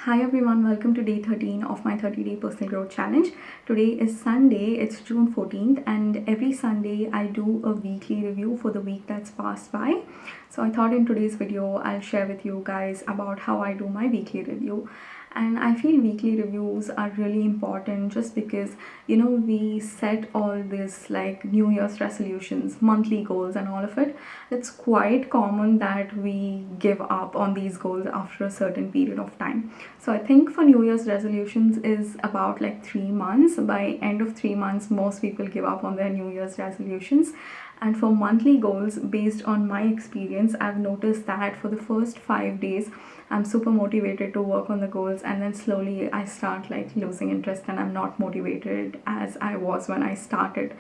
Hi everyone, welcome to day 13 of my 30-day personal growth challenge. Today is Sunday, it's June 14th, and every Sunday I do a weekly review for the week that's passed by. So I thought in today's video I'll share with you guys about how I do my weekly review. And I feel weekly reviews are really important just because we set all this like New Year's resolutions, monthly goals and all of it. It's quite common that we give up on these goals after a certain period of time. So I think for New Year's resolutions is about like 3 months. By end of 3 months, most people give up on their New Year's resolutions. And for monthly goals, based on my experience, I've noticed that for the first 5 days, I'm super motivated to work on the goals, and then slowly I start like losing interest and I'm not motivated as I was when I started.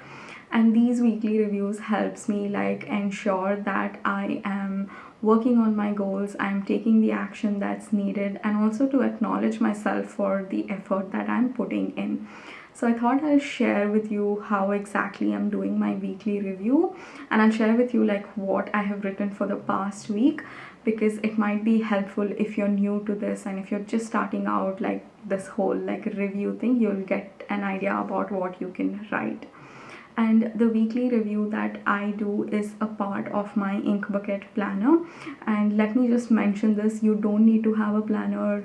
And these weekly reviews helps me like ensure that I am working on my goals, I'm taking the action that's needed, and also to acknowledge myself for the effort that I'm putting in. So I thought I'll share with you how exactly I'm doing my weekly review, and I'll share with you like what I have written for the past week, because it might be helpful if you're new to this and if you're just starting out like this whole like review thing, you'll get an idea about what you can write. And the weekly review that I do is a part of my ink bucket planner. And let me just mention this, you don't need to have a planner,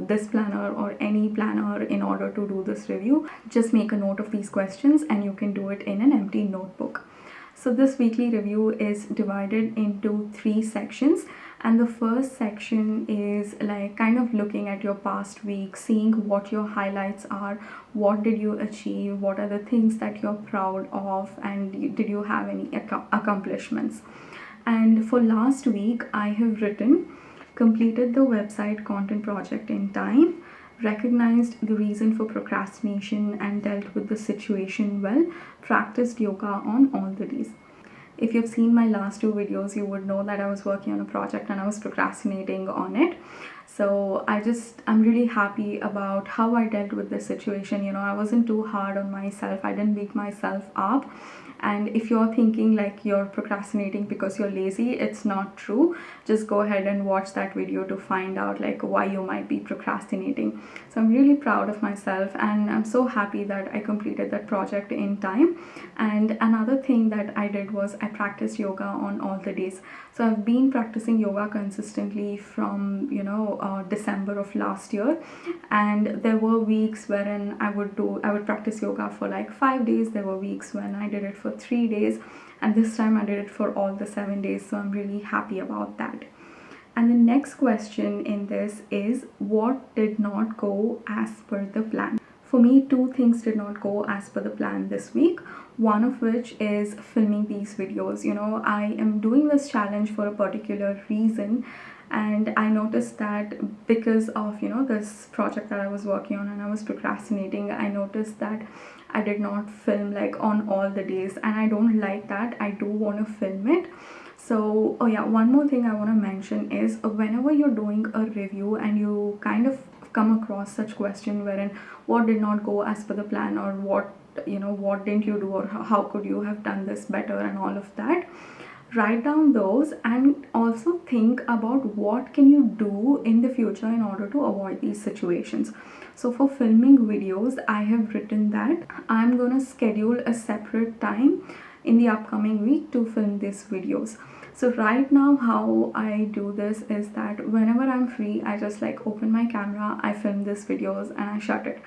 this planner or any planner in order to do this review. Just make a note of these questions and you can do it in an empty notebook. So this weekly review is divided into 3 sections, and the first section is like kind of looking at your past week, seeing what your highlights are, what did you achieve, what are the things that you're proud of, and did you have any accomplishments. And for last week I have written completed the website content project in time, recognized the reason for procrastination and dealt with the situation well, practiced yoga on all the days. If you've seen my last 2 videos, you would know that I was working on a project and I was procrastinating on it. So I'm really happy about how I dealt with this situation. I wasn't too hard on myself, I didn't beat myself up. And if you're thinking like you're procrastinating because you're lazy, it's not true. Just go ahead and watch that video to find out like why you might be procrastinating. So I'm really proud of myself and I'm so happy that I completed that project in time. And another thing that I did was I practiced yoga on all the days. So I've been practicing yoga consistently from December of last year, and there were weeks wherein I would practice yoga for like 5 days. There were weeks when I did it for 3 days, and this time I did it for all the 7 days. So I'm really happy about that. And the next question in this is, what did not go as per the plan? For me, 2 things did not go as per the plan this week. One of which is filming these videos. I am doing this challenge for a particular reason, and I noticed that because of this project that I was working on and I was procrastinating, I noticed that I did not film like on all the days, and I don't like that. I do want to film it. So one more thing I want to mention is, whenever you're doing a review and you kind of come across such question wherein what did not go as per the plan, or what didn't you do, or how could you have done this better, and all of that, write down those and also think about what can you do in the future in order to avoid these situations. So for filming videos, I have written that I'm gonna schedule a separate time in the upcoming week to film these videos. So right now how I do this is that whenever I'm free, I just like open my camera, I film these videos and I shut it.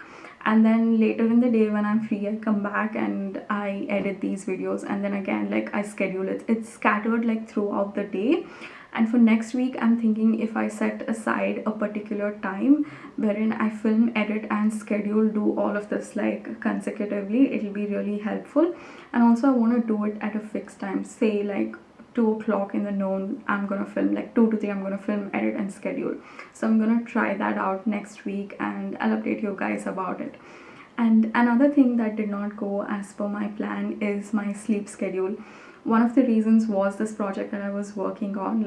And then later in the day when I'm free, I come back and I edit these videos, and then again like I schedule it. It's scattered like throughout the day. And for next week, I'm thinking if I set aside a particular time wherein I film, edit and schedule, do all of this like consecutively, it'll be really helpful. And also I want to do it at a fixed time, say like 2 o'clock in the noon. I'm gonna film like 2 to 3, I'm gonna film, edit and schedule. So I'm gonna try that out next week and I'll update you guys about it. And another thing that did not go as per my plan is my sleep schedule. One of the reasons was this project that I was working on,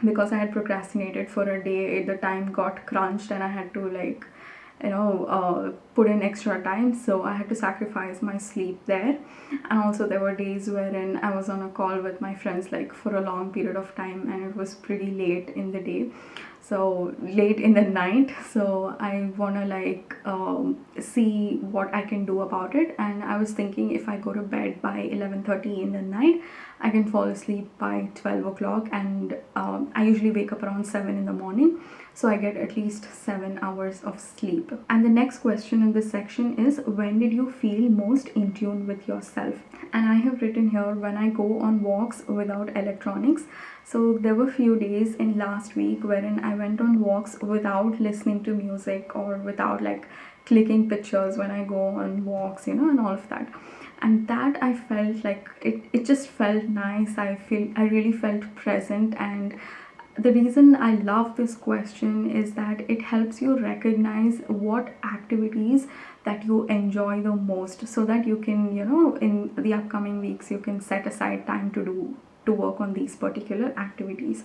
because I had procrastinated for a day, the time got crunched and I had to like put in extra time, so I had to sacrifice my sleep there. And also there were days wherein I was on a call with my friends like for a long period of time and it was pretty late in the day. so late in the night. So I want to like see what I can do about it. And I was thinking if I go to bed by 11:30 in the night, I can fall asleep by 12 o'clock, and I usually wake up around 7 in the morning, so I get at least 7 hours of sleep. And the next question in this section is, when did you feel most in tune with yourself? And I have written here, when I go on walks without electronics. So there were few days in last week wherein I went on walks without listening to music or without like clicking pictures when I go on walks, you know, and all of that. And that I felt like it just felt nice. I really felt present. And the reason I love this question is that it helps you recognize what activities that you enjoy the most, so that you can, you know, in the upcoming weeks you can set aside time to work on these particular activities.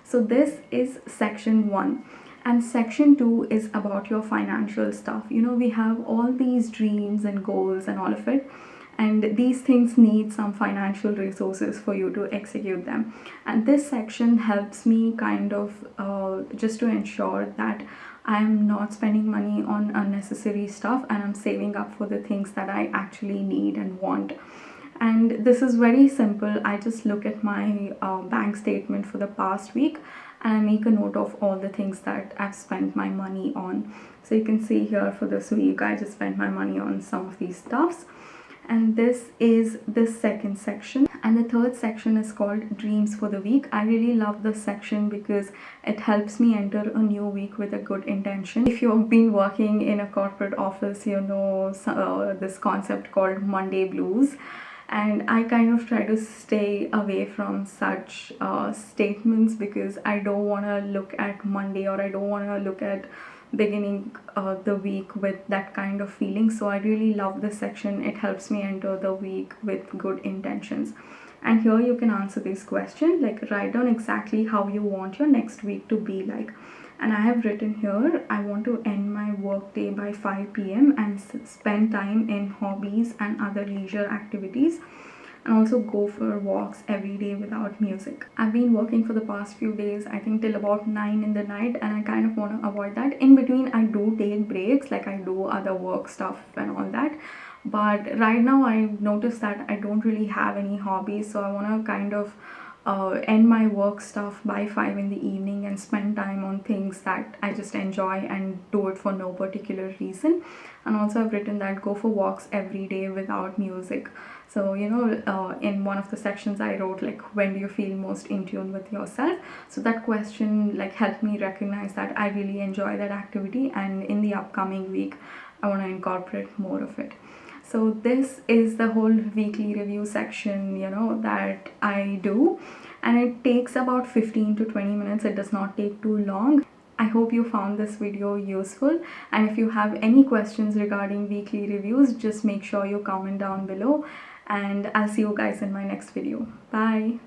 So this is section 1. And section 2 is about your financial stuff. You know, we have all these dreams and goals and all of it, and these things need some financial resources for you to execute them. And this section helps me kind of just to ensure that I'm not spending money on unnecessary stuff, and I'm saving up for the things that I actually need and want. And this is very simple. I just look at my bank statement for the past week, and I make a note of all the things that I've spent my money on. So you can see here for this week I just spent my money on some of these stuffs. And this is the second section. And the third section is called Dreams for the Week. I really love this section because it helps me enter a new week with a good intention. If you've been working in a corporate office, you know this concept called Monday blues. And I kind of try to stay away from such statements, because I don't want to look at Monday, or I don't want to look at beginning the week with that kind of feeling. So I really love this section. It helps me enter the week with good intentions. And here you can answer this question, like write down exactly how you want your next week to be like. And I have written here, I want to end my work day by 5 p.m. and spend time in hobbies and other leisure activities, and also go for walks every day without music. I've been working for the past few days, I think till about 9 in the night, and I kind of want to avoid that. In between I do take breaks, like I do other work stuff and all that, but right now I've noticed that I don't really have any hobbies. So I want to kind of end my work stuff by 5 in the evening and spend time on things that I just enjoy and do it for no particular reason. And also I've written that go for walks every day without music. So, you know, in one of the sections I wrote like, when do you feel most in tune with yourself? So that question like helped me recognize that I really enjoy that activity, and in the upcoming week I want to incorporate more of it. So this is the whole weekly review section, you know, that I do, and it takes about 15 to 20 minutes. It does not take too long. I hope you found this video useful, and if you have any questions regarding weekly reviews, just make sure you comment down below, and I'll see you guys in my next video. Bye.